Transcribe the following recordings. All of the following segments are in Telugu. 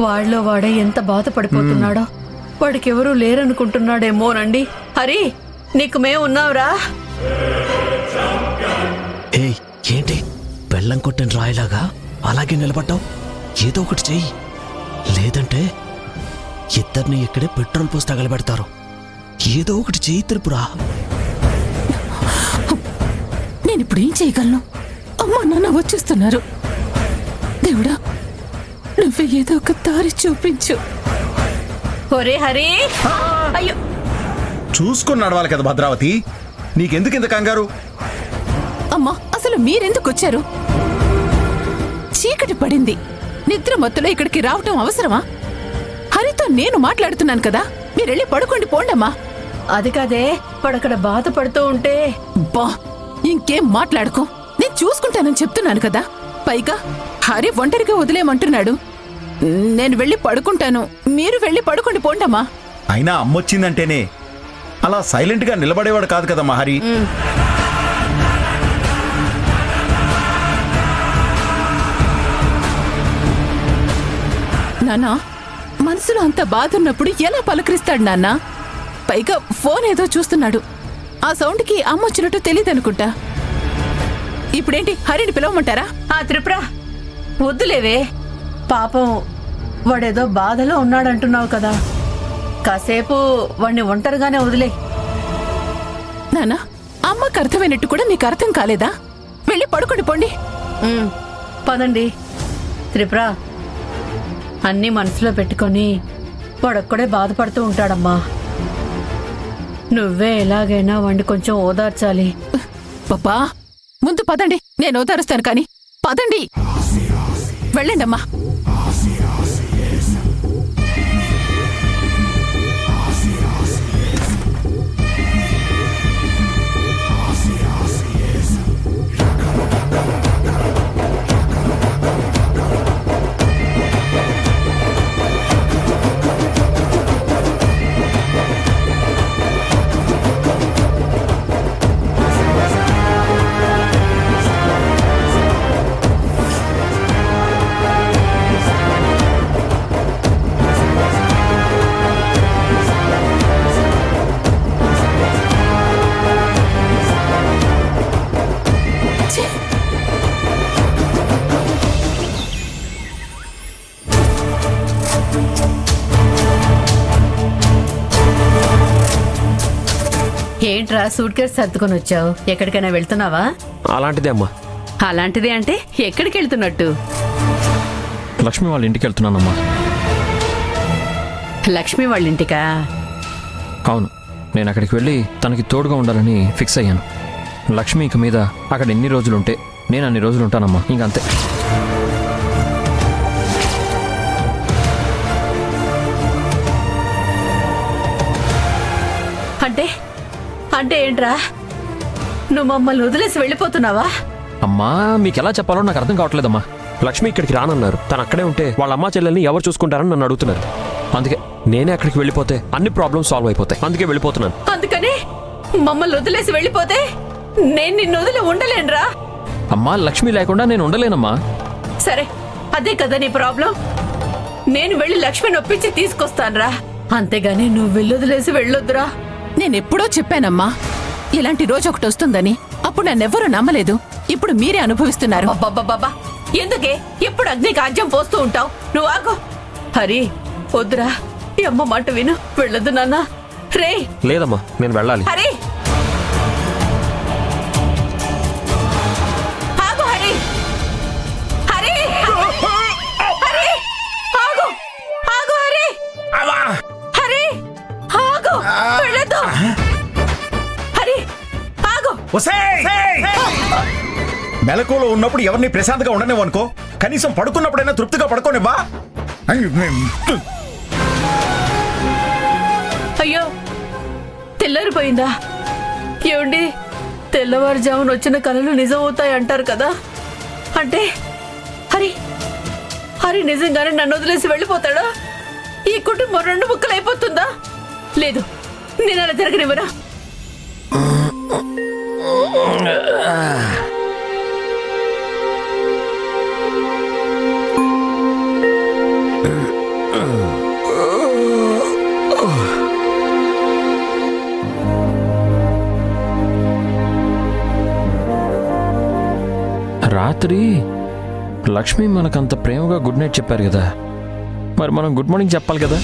వాడిలో వాడే ఎంత బాధపడిపోతున్నాడో. వాడికెవరూ లేరనుకుంటున్నాడేమోనండి. హరి, నీకు మేము ఉన్నావురా. ఏంటి బెల్లం కొట్టిన రాయిలాగా అలాగే నిలబడ్డావు? ఏదో ఒకటి చెయ్యి, లేదంటే ఇద్దరిని ఇక్కడే పెట్రోల్ పోసి తగలబెడతారు. ఏదో ఒకటి చెయ్యి త్రిపుర. నేనిప్పుడు ఏం చేయగలను? అమ్మా నాన్న వచ్చేస్తున్నారు. దేవుడా, నువ్వే ఏదో ఒక దారి చూపించు. ఒరే హరి, అయ్యో, చూసుకుని నడవాలి కదా భద్రావతి, నీకెందుకు ఇంత కంగారు? అమ్మా, అసలు మీరెందుకు వచ్చారు? చీకటి పడింది. నిద్ర మత్తులో ఇక్కడికి రావటం అవసరమా? హరితో నేను మాట్లాడుతున్నాను కదా, మీరెళ్ళి పడుకోండి పోండమ్మా. అది కాదే, వాడక్కడ బాధపడుతూ ఉంటే. బా, ఇంకేం మాట్లాడుకో, నేను చూసుకుంటానని చెప్తున్నాను కదా. పైగా హరి ఒంటరిగా వదిలేమంటున్నాడు. నేను వెళ్ళి పడుకుంటాను, మీరు వెళ్ళి పడుకోండి పోండమ్మా. అయినా అమ్మొచ్చిందంటేనే అలా సైలెంట్ గా నిలబడేవాడు కాదు కదా మహరి. నాన్నా, మనసులో అంత బాధ ఉన్నప్పుడు ఎలా పలకరిస్తాడు నాన్న? పైగా ఫోన్ ఏదో చూస్తున్నాడు. ఆ సౌండ్కి అమ్మొచ్చినట్టు తెలియదనుకుంటా. ఇప్పుడేంటి, హరిని పిలవమంటారా? ఆ త్రిపుర, వద్దులేవే. పాపం వాడేదో బాధలో ఉన్నాడంటున్నావు కదా, కాసేపు వాణ్ణి ఒంటరిగానే వదిలే. నానా, అమ్మకి అర్థమైనట్టు కూడా మీకు అర్థం కాలేదా? వెళ్ళి పడుకోండి పోండి. పదండి. త్రిపుర, అన్నీ మనసులో పెట్టుకొని వాడొక్కడే బాధపడుతూ ఉంటాడమ్మా. నువ్వే ఎలాగైనా వాణ్ణి కొంచెం ఓదార్చాలి. పాపా, ముందు పదండి, నేను ఓదారుస్తాను. కానీ పదండి, వెళ్ళండమ్మా. ఏంట్రా సూట్ కేసు సర్దుకొని వచ్చావు? ఎక్కడికైనా వెళ్తున్నావా? అలాంటిదే అమ్మా. అలాంటిదే అంటే ఎక్కడికి వెళ్తున్నట్టు? లక్ష్మి వాళ్ళ ఇంటికి వెళ్తున్నానమ్మా. లక్ష్మి వాళ్ళ ఇంటికా? అవును, నేను అక్కడికి వెళ్ళి తనకి తోడుగా ఉండాలని ఫిక్స్ అయ్యాను. లక్ష్మి ఇక మీద అక్కడ ఎన్ని రోజులుంటే నేను అన్ని రోజులు ఉంటానమ్మా, ఇంకంతే. అంటే అంటే ఏంట్రా, నువ్వు మమ్మల్ని వదిలేసి వెళ్ళిపోతున్నావా? అమ్మా, మీకు ఎలా చెప్పాలో నాకు అర్థం కావట్లేదమ్మా. లక్ష్మి ఇక్కడికి రానన్నారు. తను అక్కడే ఉంటే వాళ్ళ అమ్మా చెల్లెల్ని ఎవరు చూసుకుంటారని నన్ను అడుగుతున్నారు. అందుకే నేనే అక్కడికి వెళ్ళిపోతే అన్ని ప్రాబ్లమ్స్ సాల్వ్ అయిపోతాయి. అందుకే వెళ్ళిపోతున్నాను. అందుకని మమ్మల్ని వదిలేసి వెళ్ళిపోతే నేను నిన్ను వదిలి ఉండలేనురా. అమ్మా, లక్ష్మి లేకుండా నేను ఉండలేనమ్మా. సరే, అదే కదా నీ ప్రాబ్లం. నేను వెళ్ళి లక్ష్మిని ఒప్పించి తీసుకొస్తానురా, అంతేగాని నువ్వు వెళ్ళొదిలేసి వెళ్ళొద్దురా. నేనెప్పుడో చెప్పానమ్మా, ఇలాంటి రోజు ఒకటి వస్తుందని. అప్పుడు నన్నెవ్వరూ నమ్మలేదు. ఇప్పుడు మీరే అనుభవిస్తున్నారు. అబ్బబ్బబ్బబ్బా, ఎందుకే ఎప్పుడు అగ్నికి ఆజ్యం పోస్తూ ఉంటావు? నువ్వు ఆగు. హరి, వద్దురా, ఈ అమ్మ మాట విను, వెళ్ళొద్దు నాన్న. రే, లేదమ్మా, నేను వెళ్ళాలి. హరి, ఆగు. హరి, హరి, హరి, ఆగు, ఆగు. హరి, హరి, ఆగు, వెళ్ళొద్దు. హరి, ఆగు. మెలకువలో ఉన్నప్పుడు ఎవరిని ప్రశాంతంగా ఉండనివ్వనుకో, కనీసం పడుకున్నప్పుడైనా తృప్తిగా పడుకోనివ్వా. అయ్యో, తెల్లారిపోయిందా? ఏమండి, తెల్లవారుజామున వచ్చిన కలలు నిజం అవుతాయి అంటారు కదా. అంటే హరి హరి నిజంగానే నన్ను వదిలేసి వెళ్ళిపోతాడా? ఈ కుటుంబం రెండు ముక్కలు అయిపోతుందా? లేదు, నేను అలా జరగనివ్వరా. మరి లక్ష్మి మనకంత ప్రేమగా గుడ్ నైట్ చెప్పారు కదా, మరి మనం గుడ్ మార్నింగ్ చెప్పాలి కదా.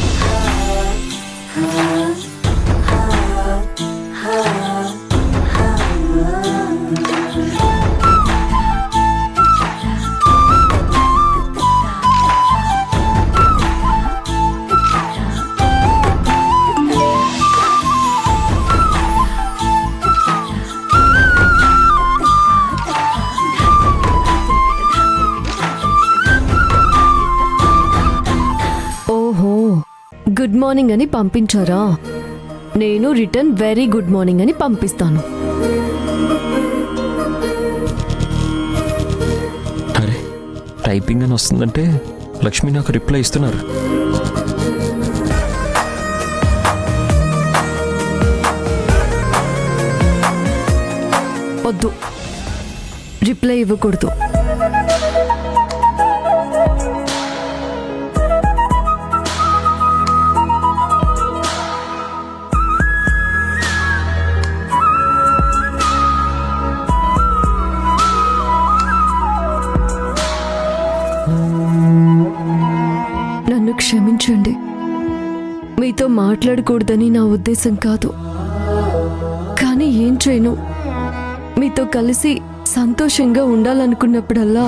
ఓహో, గుడ్ మార్నింగ్ అని పంపించారా? నేను రిటర్న్ వెరీ గుడ్ మార్నింగ్ అని పంపిస్తాను. అరే, టైపింగ్ అని వస్తుందంటే లక్ష్మి నాకు రిప్లై ఇస్తున్నారు. వద్దు, రిప్లై ఇవ్వకూడదు. నన్ను క్షమించండి. మీతో మాట్లాడకూడదని నా ఉద్దేశం కాదు. కానీ ఏం చేయను, మీతో కలిసి సంతోషంగా ఉండాలనుకున్నప్పుడల్లా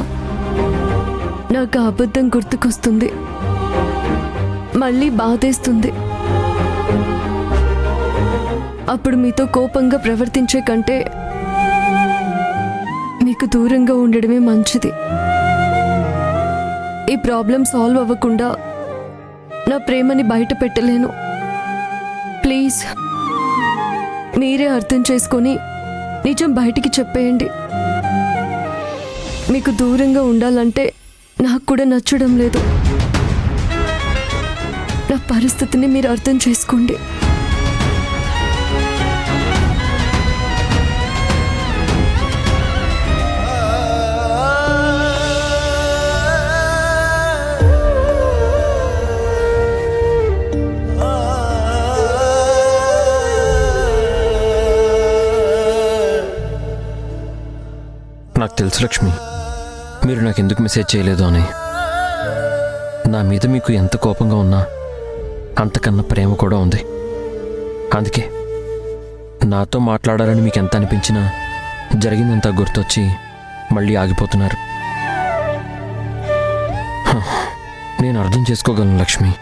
నాకు ఆ అబద్ధం గుర్తుకొస్తుంది, మళ్ళీ బాధేస్తుంది. అప్పుడు మీతో కోపంగా ప్రవర్తించే కంటే మీకు దూరంగా ఉండడమే మంచిది. ఈ ప్రాబ్లం సాల్వ్ అవ్వకుండా నా ప్రేమని బయట పెట్టలేను. ప్లీజ్ మీరే అర్థం చేసుకొని నిజం బయటికి చెప్పేయండి. మీకు దూరంగా ఉండాలంటే నాకు కూడా నచ్చడం లేదు. నా పరిస్థితిని మీరు అర్థం చేసుకోండి. నాకు తెలుసు లక్ష్మి, మీరు నాకు ఎందుకు మెసేజ్ చేయలేదు అని. నా మీద మీకు ఎంత కోపంగా ఉన్నా అంతకన్నా ప్రేమ కూడా ఉంది. అందుకే నాతో మాట్లాడాలని మీకు ఎంత అనిపించినా జరిగిందంతా గుర్తొచ్చి మళ్ళీ ఆగిపోతున్నారు. నేను అర్థం చేసుకోగలను లక్ష్మి.